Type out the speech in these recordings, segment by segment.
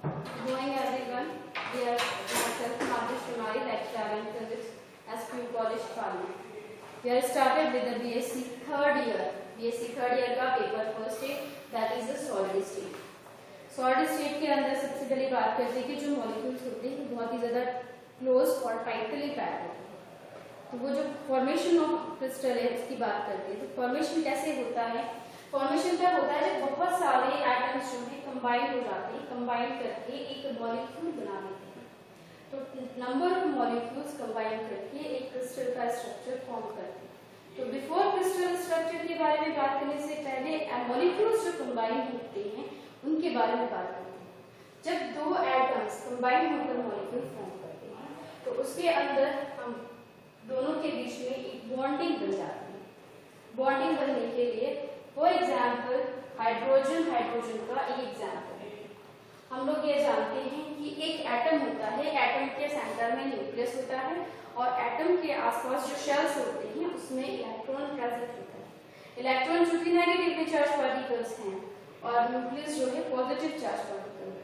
Going everyone, we are myself Madhu Shimari, lecturer in physics at School College Pali. We are started with the BSc third year. BSc third year का paper first है, that is the solid state. Solid state के अंदर सबसे पहले बात करते हैं कि जो मॉलिक्यूल्स होते हैं बहुत ही ज्यादा क्लोज और टाइटली पैक्ड होते हैं। तो वो जो फॉर्मेशन ऑफ क्रिस्टल है उसकी बात करते हैं। तो फॉर्मेशन कैसे होता है? फॉर्मेशन तब होता है जब बहुत सारे एटम्स जो है कंबाइन हो जाते हैं, कंबाइन करके एक मॉलिक्यूल बना देते हैं। तो नंबर ऑफ मॉलिक्यूल्स कंबाइन करके एक क्रिस्टल का स्ट्रक्चर फॉर्म करते हैं। तो बिफोर क्रिस्टल स्ट्रक्चर के बारे में बात करने से पहले मॉलिक्यूल्स जो कंबाइन होते हैं उनके बारे में बात करते हैं। जब दो एटम्स कंबाइन होकर मॉलिक्यूल फॉर्म करते हैं तो उसके अंदर हम दोनों के बीच में एक बॉन्डिंग बन जाती है। बॉन्डिंग बनने के लिए फॉर एग्जाम्पल हाइड्रोजन का एक एग्जाम्पल है। हम लोग ये जानते हैं कि एक एटम होता है, एटम के सेंटर में न्यूक्लियस होता है और एटम के आसपास जो शेल्स होते हैं उसमें इलेक्ट्रॉन प्रेजेंट होता है। इलेक्ट्रॉन चूंकि नेगेटिवली चार्ज पार्टिकल्स हैं और न्यूक्लियस जो है पॉजिटिव चार्ज पार्टिकल है,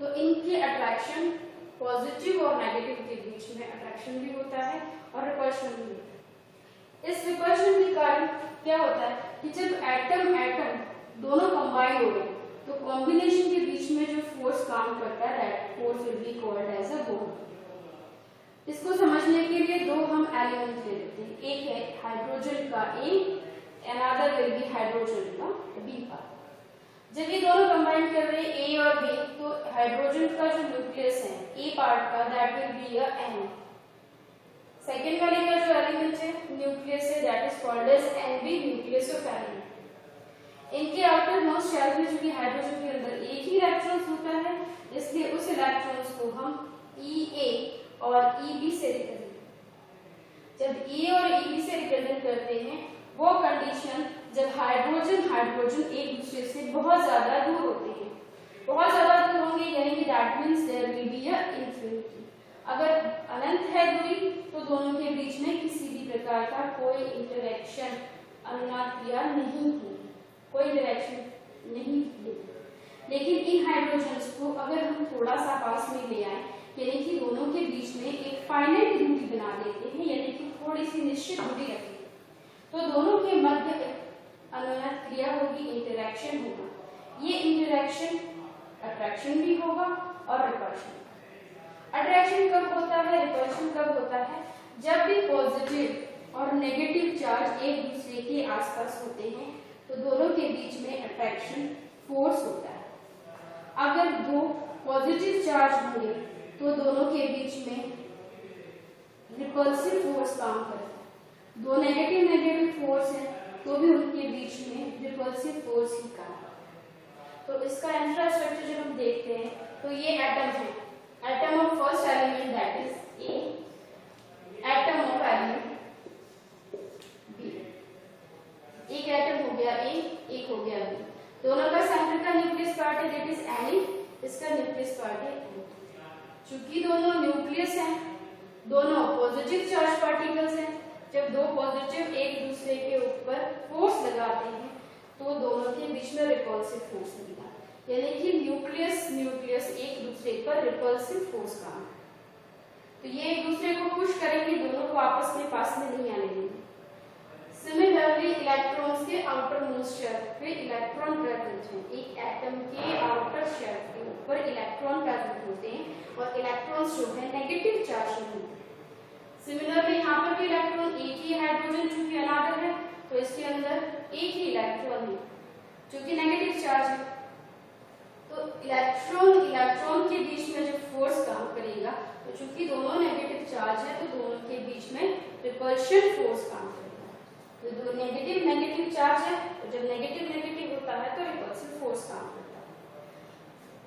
तो इनकी अट्रैक्शन पॉजिटिव और नेगेटिव के बीच में अट्रैक्शन भी होता है और रिपल्शन भी होता है। इस रिपल्शन के कारण क्या होता है कि जब एटम दोनों कंबाइन हो गए तो कॉम्बिनेशन के बीच में जो फोर्स काम करता है that force will be called as a bond. इसको समझने के लिए दो हम एलिमेंट ले लेते हैं। एक है हाइड्रोजन का ए, अनदर विल बी हाइड्रोजन का बी पार्ट। जब ये दोनों कंबाइन कर रहे हैं ए और बी तो हाइड्रोजन का जो न्यूक्लियस है ए पार्ट का that will be a N. Second वाले का जो एलिमेंट है न्यूक्लियस है that is called as NB, nucleus of element. इनके आउटर मोस्ट शेल में चूंकि हाइड्रोजन के अंदर एक ही इलेक्ट्रॉन होता है इसलिए उस इलेक्ट्रॉन्स को हम EA और EB से रिप्रेजेंट करते हैं। जब E और EB से रिप्रेजेंट करते हैं वो कंडीशन जब हाइड्रोजन एक दूसरे से बहुत ज्यादा दूर होते हैं, बहुत ज्यादा दूर होंगे यानी कि that means there will be a infinity. अगर अनंत है दूरी तो दोनों के बीच में किसी भी प्रकार का कोई इंटरेक्शन अनुनाद क्रिया नहीं होगी, कोई इंटरेक्शन नहीं होगी। लेकिन इन हाइड्रोजन्स को अगर हम थोड़ा सा पास में ले आए यानी कि दोनों के बीच में एक फाइनाइट दूरी बना देते हैं यानी कि थोड़ी सी निश्चित दूरी रखें तो दोनों के मध्य अनुनाद क्रिया होगी, इंटरेक्शन होगा। ये इंटरेक्शन अट्रैक्शन भी होगा और रिपल्शन। अट्रैक्शन कब होता है, रिपल्शन कब होता है? जब भी पॉजिटिव और नेगेटिव चार्ज एक दूसरे के आसपास होते हैं तो दोनों के बीच में अट्रैक्शन फोर्स होता है। अगर दो पॉजिटिव चार्ज होंगे तो दोनों के बीच में रिपल्सिव फोर्स काम करता है। दो नेगेटिव फोर्स है तो भी उनके बीच में रिपल्सिव फोर्स ही काम करता है। तो इसका इंफ्रास्ट्रक्चर जब हम देखते हैं तो ये एटम है, atom of first element that is A, atom of element B. एक एटम हो गया ए, एक हो गया बी। दोनों का सेंटर का न्यूक्लियस पार्ट है दैट इज एन, इसका न्यूक्लियस पार्ट है एन। चूंकि दोनों न्यूक्लियस हैं, दोनों पॉजिटिव चार्ज पार्टिकल्स हैं, जब दो पॉजिटिव एक दूसरे के ऊपर फोर्स लगाते हैं तो दोनों के बीच में रिपल्सिव फोर्स लगेगा यानी कि न्यूक्लियस एक दूसरे पर रिपल्सिव फोर्स काम। तो ये एक दूसरे को पुश करेंगे, दोनों को आपस में पास में नहीं आने देंगे। सिमिलरली इलेक्ट्रॉन्स के आउटर मोस्ट शेल पे इलेक्ट्रॉन प्रेजेंट है। एक एटम के आउटर शेल के ऊपर इलेक्ट्रॉन प्रेजेंट होते हैं और इलेक्ट्रॉन्स जो है नेगेटिव चार्ज में होते हैं। सिमिलरली यहाँ पर भी इलेक्ट्रॉन एक ही हाइड्रोजन चूंकि अनादर है तो इसके अंदर एक ही इलेक्ट्रॉन है चूंकि नेगेटिव चार्ज है। तो इलेक्ट्रॉन के बीच में जो फोर्स काम करेगा तो चूंकि दोनों नेगेटिव चार्ज है तो दोनों के बीच में रिपल्शन फोर्स काम करेगा। तो दो नेगेटिव चार्ज है तो जब नेगेटिव होता है तो रिपल्सिव फोर्स काम करता है।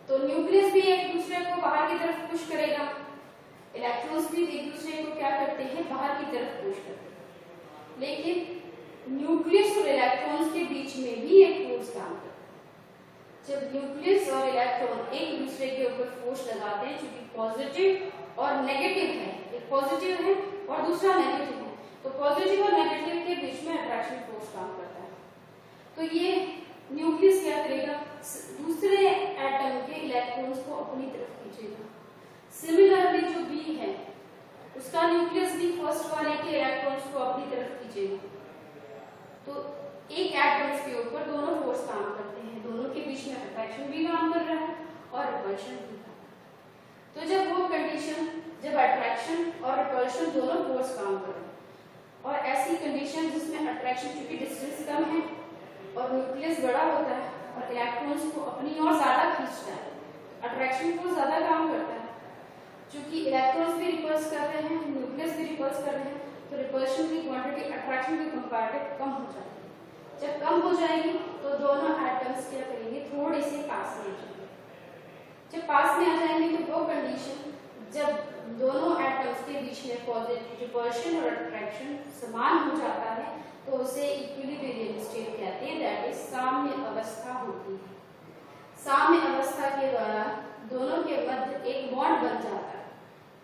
तो न्यूक्लियस भी एक दूसरे को बाहर की तरफ पुश करेगा, इलेक्ट्रॉन्स भी एक दूसरे को क्या करते हैं बाहर की तरफ पुश करते हैं। लेकिन न्यूक्लियस और इलेक्ट्रॉन्स के बीच में भी एक फोर्स काम करता है। जब न्यूक्लियस और इलेक्ट्रॉन एक दूसरे के ऊपर फोर्स लगाते हैं क्योंकि पॉजिटिव और नेगेटिव है, एक पॉजिटिव है और दूसरा नेगेटिव है तो पॉजिटिव और नेगेटिव के बीच में अट्रैक्शन फोर्स काम करता है। तो ये न्यूक्लियस क्या करेगा, दूसरे एटम के इलेक्ट्रॉन्स को अपनी तरफ खींचेगा। सिमिलरली जो बी है उसका न्यूक्लियस भी फर्स्ट वाले के इलेक्ट्रॉन्स को अपनी तरफ खींचेगा। तो एक एटम्स के ऊपर दोनों फोर्स काम करते हैं, दोनों के बीच में अट्रैक्शन भी काम कर रहा है और रिपल्शन भी। तो जब वो कंडीशन, जब अट्रैक्शन और रिपल्शन दोनों फोर्स काम कर रहे हैं और ऐसी कंडीशन जिसमें अट्रैक्शन क्योंकि डिस्टेंस कम है और न्यूक्लियस बड़ा होता है और इलेक्ट्रॉन्स को अपनी ओर ज्यादा खींचता है, अट्रैक्शन को ज्यादा काम करता है, क्योंकि इलेक्ट्रॉन्स भी रिपल्स कर रहे हैं, न्यूक्लियस भी रिपल्स कर रहे हैं, तो रिपल्शन की क्वांटिटी अट्रैक्शन के कंपैरेटिव कम हो जाती है। जब कम हो जाएगी तो दोनों एटम्स क्या करेंगे, थोड़े से पास में आ जाएंगे। जब पास में आ जाएंगे तो वो कंडीशन जब दोनों एटम्स के बीच में पॉजिटिव रिपल्शन और अट्रैक्शन समान हो जाता है तो उसे इक्विलिब्रियम स्टेट कहते हैं, दैट इज साम्य अवस्था होती है। साम्य अवस्था के दौरान दोनों के मध्य एक बॉन्ड बन जाता है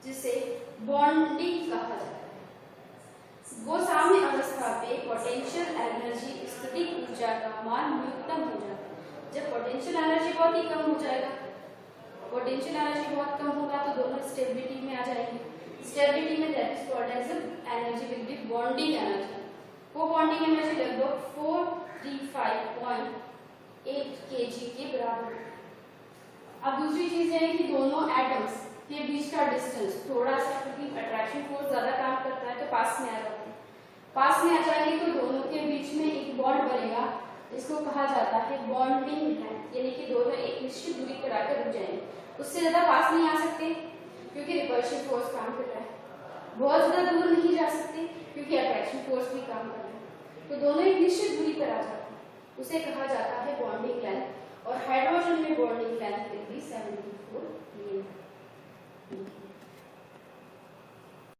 जिसे बॉन्डिंग कहा जाता है। वो साम्य अवस्था पे पोटेंशियल एनर्जी, स्थितिक ऊर्जा का मान न्यूनतम हो जाता है। जब पोटेंशियल एनर्जी बहुत ही कम हो जाएगा, पोटेंशियल एनर्जी बहुत कम होगा तो दोनों स्टेबिलिटी में आ जाएंगे। स्टेबिलिटी में that is called as energy will be bonding energy. वो बॉन्डिंग एनर्जी लगभग 435.8 kg के बराबर है। अब दूसरी चीज है कि दोनों एटम्स के बीच का डिस्टेंस थोड़ा सा, क्योंकि अट्रैक्शन फोर्स ज्यादा काम करता है तो पास में आ जाते हैं। पास में आ जाएंगे तो दोनों के बीच में एक बॉन्ड बनेगा जिसको कहा जाता है बॉन्डिंग लेंथ, यानी कि दोनों एक निश्चित दूरी पर आकर रुक जाएंगे, उससे ज्यादा पास नहीं आ सकते क्योंकि रिपल्शन फोर्स काम कर रहा है, बहुत ज्यादा दूर नहीं जा सकते क्योंकि अट्रैक्शन फोर्स भी काम कर रहा है, तो दोनों एक निश्चित दूरी पर आ जाते हैं, उसे कहा जाता है बॉन्डिंग लेंथ। और हाइड्रोजन में बॉन्डिंग लेंथ विल बी 70।